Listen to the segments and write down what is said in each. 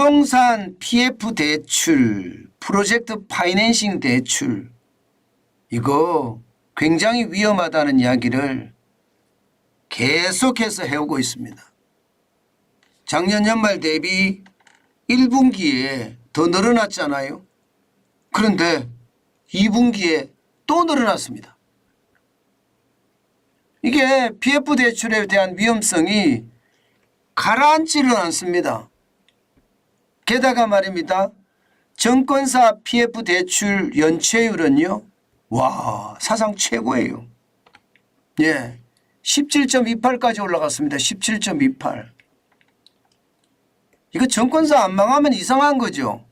부동산 PF 대출, 프로젝트 파이낸싱 대출, 이거 굉장히 위험하다는 이야기를 계속해서 해오고 있습니다. 작년 연말 대비 1분기에 더 늘어났잖아요. 그런데 2분기에 또 늘어났습니다. 이게 PF 대출에 대한 위험성이 가라앉지를 않습니다. 게다가 말입니다. 증권사 PF 대출 연체율은요, 와, 사상 최고예요. 예, 17.28까지 올라갔습니다. 17.28. 이거 증권사 안 망하면 이상한 거죠.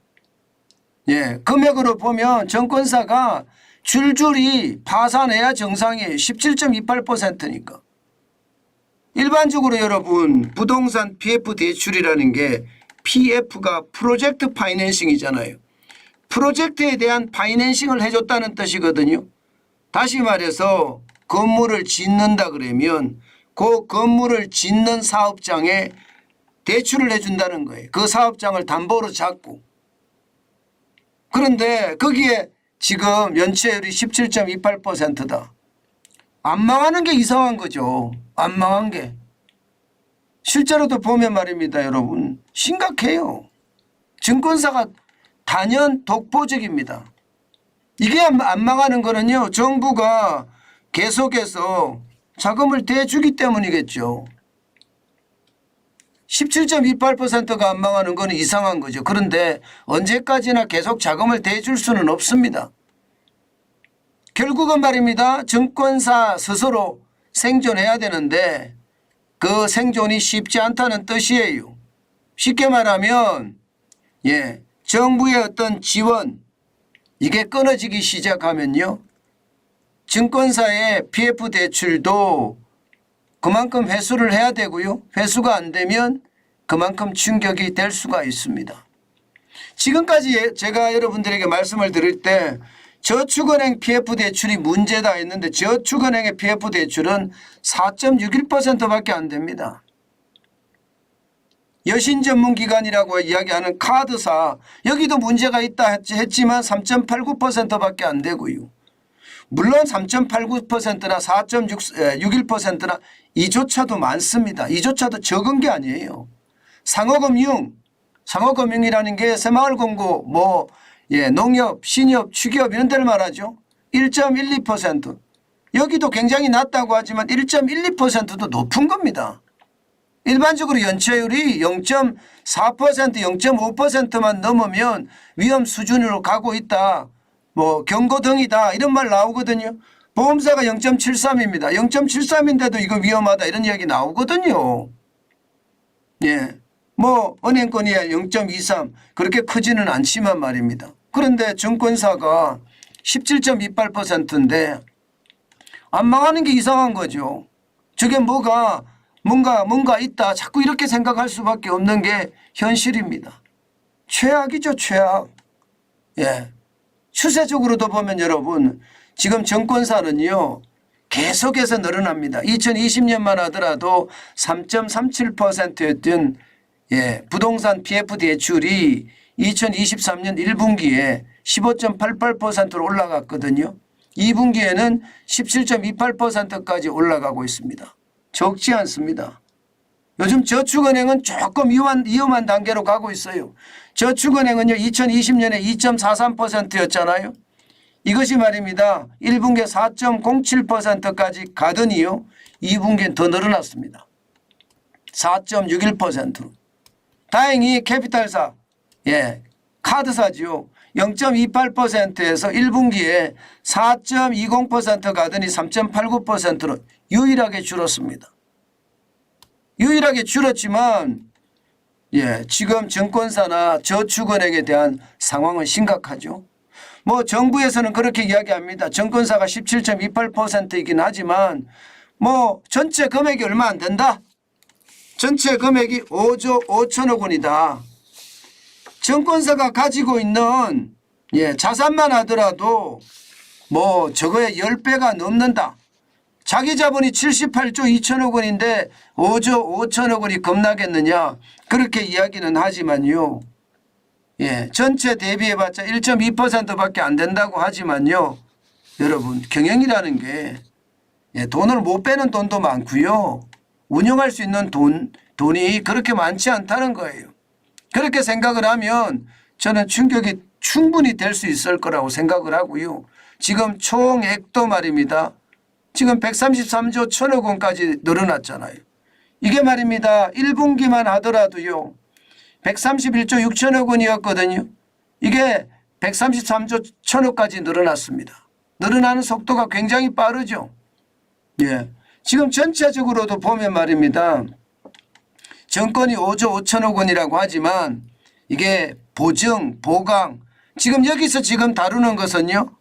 예, 금액으로 보면 증권사가 줄줄이 파산해야 정상이에요. 17.28%니까. 일반적으로 여러분 부동산 PF 대출이라는 게 PF가 프로젝트 파이낸싱이잖아요. 프로젝트에 대한 파이낸싱을 해줬다는 뜻이거든요. 다시 말해서 건물을 짓는다 그러면 그 건물을 짓는 사업장에 대출을 해준다는 거예요. 그 사업장을 담보로 잡고. 그런데 거기에 지금 연체율이 17.28%다. 안 망하는 게 이상한 거죠. 안 망한 게. 실제로도 보면 말입니다. 여러분 심각해요. 증권사가 단연 독보적입니다. 이게 안 망하는 거는요, 정부가 계속해서 자금을 대주기 때문이겠죠. 17.28%가 안 망하는 건 이상한 거죠. 그런데 언제까지나 계속 자금을 대줄 수는 없습니다. 결국은 말입니다. 증권사 스스로 생존해야 되는데 그 생존이 쉽지 않다는 뜻이에요. 쉽게 말하면 정부의 어떤 지원, 이게 끊어지기 시작하면요, 증권사의 PF 대출도 그만큼 회수를 해야 되고요. 회수가 안 되면 그만큼 충격이 될 수가 있습니다. 지금까지 제가 여러분들에게 말씀을 드릴 때 저축은행 PF 대출이 문제다 했는데 저축은행의 PF 대출은 4.61%밖에 안 됩니다. 여신전문기관이라고 이야기하는 카드사, 여기도 문제가 있다 했지만 3.89%밖에 안 되고요. 물론 3.89%나 4.61%나 이조차도 많습니다. 이조차도 적은 게 아니에요. 상호금융이라는 게 새마을금고, 농협, 신협, 취기업 이런 데를 말하죠. 1.12%. 여기도 굉장히 낮다고 하지만 1.12%도 높은 겁니다. 일반적으로 연체율이 0.4%, 0.5%만 넘으면 위험 수준으로 가고 있다. 경고등이다 이런 말 나오거든요. 보험사가 0.73입니다. 0.73인데도 이거 위험하다 이런 이야기 나오거든요. 예, 은행권이야 0.23 그렇게 크지는 않지만 말입니다. 그런데 증권사가 17.28%인데 안 망하는 게 이상한 거죠. 저게 뭔가 있다 자꾸 이렇게 생각할 수밖에 없는 게 현실입니다. 최악이죠, 최악. 예. 추세적으로도 보면 여러분 지금 증권사는요 계속해서 늘어납니다. 2020년만 하더라도 3.37%였던 부동산 PF 대출이 2023년 1분기에 15.88%로 올라갔거든요. 2분기에는 17.28%까지 올라가고 있습니다. 적지 않습니다. 요즘 저축은행은 조금 위험한 단계로 가고 있어요. 저축은행은요 2020년에 2.43%였잖아요. 이것이 말입니다. 1분기에 4.07%까지 가더니요 2분기엔 더 늘어났습니다. 4.61%로. 다행히 캐피탈사, 카드사지요. 0.28%에서 1분기에 4.20% 가더니 3.89%로 유일하게 줄었습니다. 유일하게 줄었지만 지금 증권사나 저축은행에 대한 상황은 심각하죠. 정부에서는 그렇게 이야기합니다. 증권사가 17.28%이긴 하지만 전체 금액이 얼마 안 된다. 전체 금액이 5조 5천억 원이다. 증권사가 가지고 있는 자산만 하더라도 저거의 10배가 넘는다. 자기 자본이 78조 2천억 원인데 5조 5천억 원이 겁나겠느냐 그렇게 이야기는 하지만요. 예, 전체 대비해봤자 1.2%밖에 안 된다고 하지만요. 여러분 경영이라는 게 예, 돈을 못 빼는 돈도 많고요. 운영할 수 있는 돈이 그렇게 많지 않다는 거예요. 그렇게 생각을 하면 저는 충격이 충분히 될 수 있을 거라고 생각을 하고요. 지금 총액도 말입니다. 지금 133조 1천억 원까지 늘어났잖아요. 이게 말입니다. 1분기만 하더라도요. 131조 6천억 원이었거든요. 이게 133조 1천억까지 늘어났습니다. 늘어나는 속도가 굉장히 빠르죠. 예. 지금 전체적으로도 보면 말입니다. 정권이 5조 5천억 원이라고 하지만 이게 보증, 보강 지금 여기서 지금 다루는 것은요.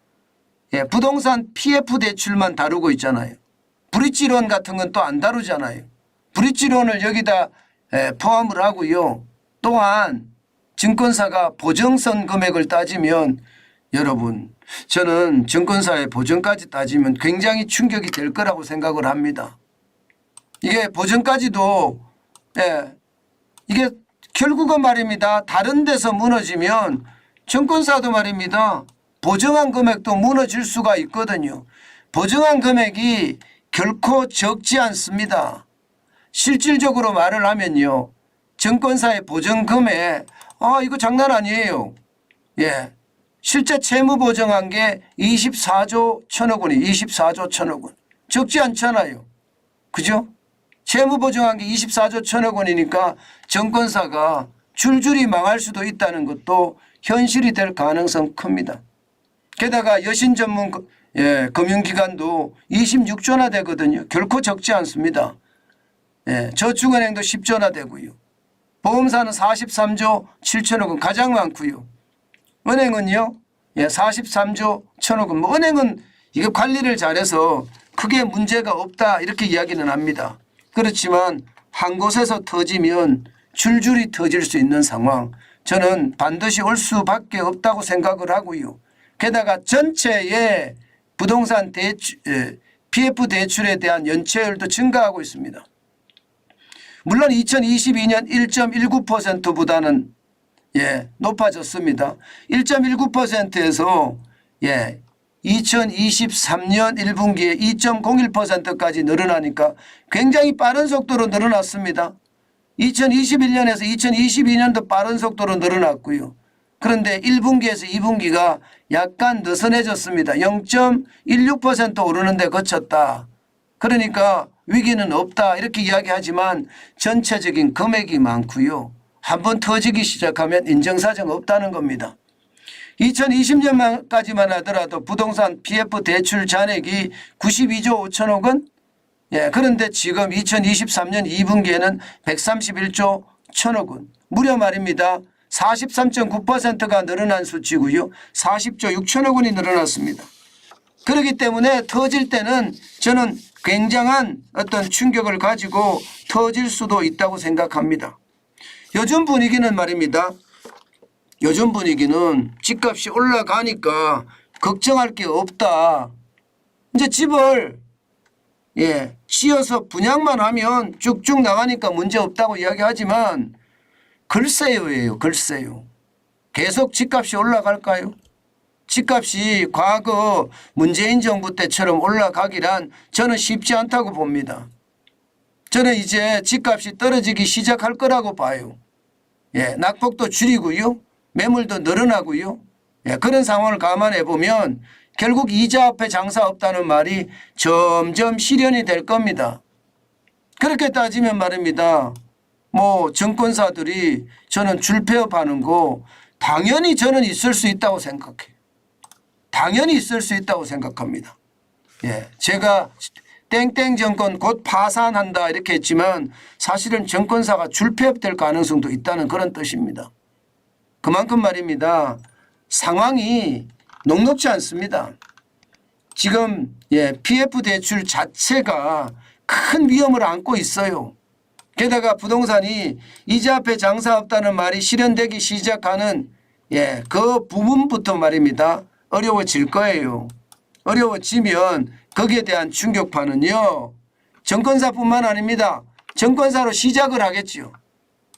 예, 부동산 PF 대출만 다루고 있잖아요. 브릿지론 같은 건 또 안 다루잖아요. 브릿지론을 여기다 포함을 하고요. 또한 증권사가 보증선 금액을 따지면 여러분 저는 증권사의 보증까지 따지면 굉장히 충격이 될 거라고 생각을 합니다. 이게 보증까지도 이게 결국은 말입니다. 다른 데서 무너지면 증권사도 말입니다. 보증한 금액도 무너질 수가 있거든요. 보증한 금액이 결코 적지 않습니다. 실질적으로 말을 하면요. 증권사의 보증 금액 이거 장난 아니에요. 예, 실제 채무 보증한 게 24조 1천억 원이 24조 1천억 원. 적지 않잖아요. 그죠? 채무 보증한 게 24조 1천억 원이니까 증권사가 줄줄이 망할 수도 있다는 것도 현실이 될 가능성 큽니다. 게다가 여신 전문 금융기관도 26조나 되거든요. 결코 적지 않습니다. 저축은행도 10조나 되고요. 보험사는 43조 7천억 원 가장 많고요. 은행은요 43조 1천억 원. 뭐 은행은 이게 관리를 잘해서 크게 문제가 없다 이렇게 이야기는 합니다. 그렇지만 한 곳에서 터지면 줄줄이 터질 수 있는 상황 저는 반드시 올 수밖에 없다고 생각을 하고요. 게다가 전체의 부동산 PF 대출에 대한 연체율도 증가하고 있습니다. 물론 2022년 1.19%보다는 높아졌습니다. 1.19%에서 2023년 1분기에 2.01%까지 늘어나니까 굉장히 빠른 속도로 늘어났습니다. 2021년에서 2022년도 빠른 속도로 늘어났고요. 그런데 1분기에서 2분기가 약간 느슨해졌습니다. 0.16% 오르는데 그쳤다. 그러니까 위기는 없다 이렇게 이야기하지만 전체적인 금액이 많고요. 한번 터지기 시작하면 인정사정 없다는 겁니다. 2020년까지만 하더라도 부동산 PF 대출 잔액이 92조 5천억 원. 그런데 지금 2023년 2분기에는 131조 1천억 원. 무려 말입니다. 43.9%가 늘어난 수치고요. 40조 6천억 원이 늘어났습니다. 그렇기 때문에 터질 때는 저는 굉장한 어떤 충격을 가지고 터질 수도 있다고 생각합니다. 요즘 분위기는 말입니다. 요즘 분위기는 집값이 올라가니까 걱정할 게 없다. 이제 집을 지어서 분양만 하면 쭉쭉 나가니까 문제 없다고 이야기하지만 글쎄요예요. 글쎄요. 계속 집값이 올라갈까요? 집값이 과거 문재인 정부 때처럼 올라가기란 저는 쉽지 않다고 봅니다. 저는 이제 집값이 떨어지기 시작할 거라고 봐요. 낙폭도 줄이고요. 매물도 늘어나고요. 그런 상황을 감안해 보면 결국 이자 앞에 장사 없다는 말이 점점 실현이 될 겁니다. 그렇게 따지면 말입니다. 뭐 증권사들이 저는 줄폐업하는 거 당연히 저는 있을 수 있다고 생각해요. 당연히 있을 수 있다고 생각합니다. 제가 땡땡 정권 곧 파산한다 이렇게 했지만 사실은 증권사가 줄폐업될 가능성도 있다는 그런 뜻입니다. 그만큼 말입니다. 상황이 녹록지 않습니다. 지금 PF 대출 자체가 큰 위험을 안고 있어요. 게다가 부동산이 이자 앞에 장사 없다는 말이 실현되기 시작하는 그 부분부터 말입니다. 어려워질 거예요. 어려워지면 거기에 대한 충격파는요. 증권사뿐만 아닙니다. 증권사로 시작을 하겠죠.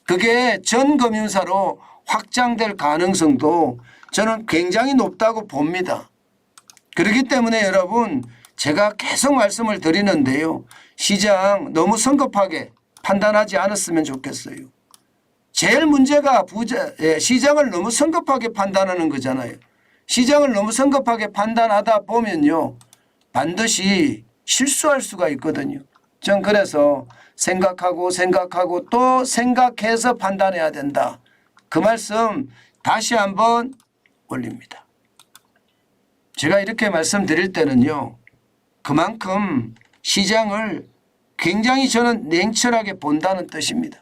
그게 전 금융사로 확장될 가능성도 저는 굉장히 높다고 봅니다. 그렇기 때문에 여러분 제가 계속 말씀을 드리는데요. 시장 너무 성급하게 판단하지 않았으면 좋겠어요. 제일 문제가 시장을 너무 성급하게 판단하는 거잖아요. 시장을 너무 성급하게 판단하다 보면요. 반드시 실수할 수가 있거든요. 전 그래서 생각하고 또 생각해서 판단해야 된다. 그 말씀 다시 한번 올립니다. 제가 이렇게 말씀드릴 때는요. 그만큼 시장을 굉장히 저는 냉철하게 본다는 뜻입니다.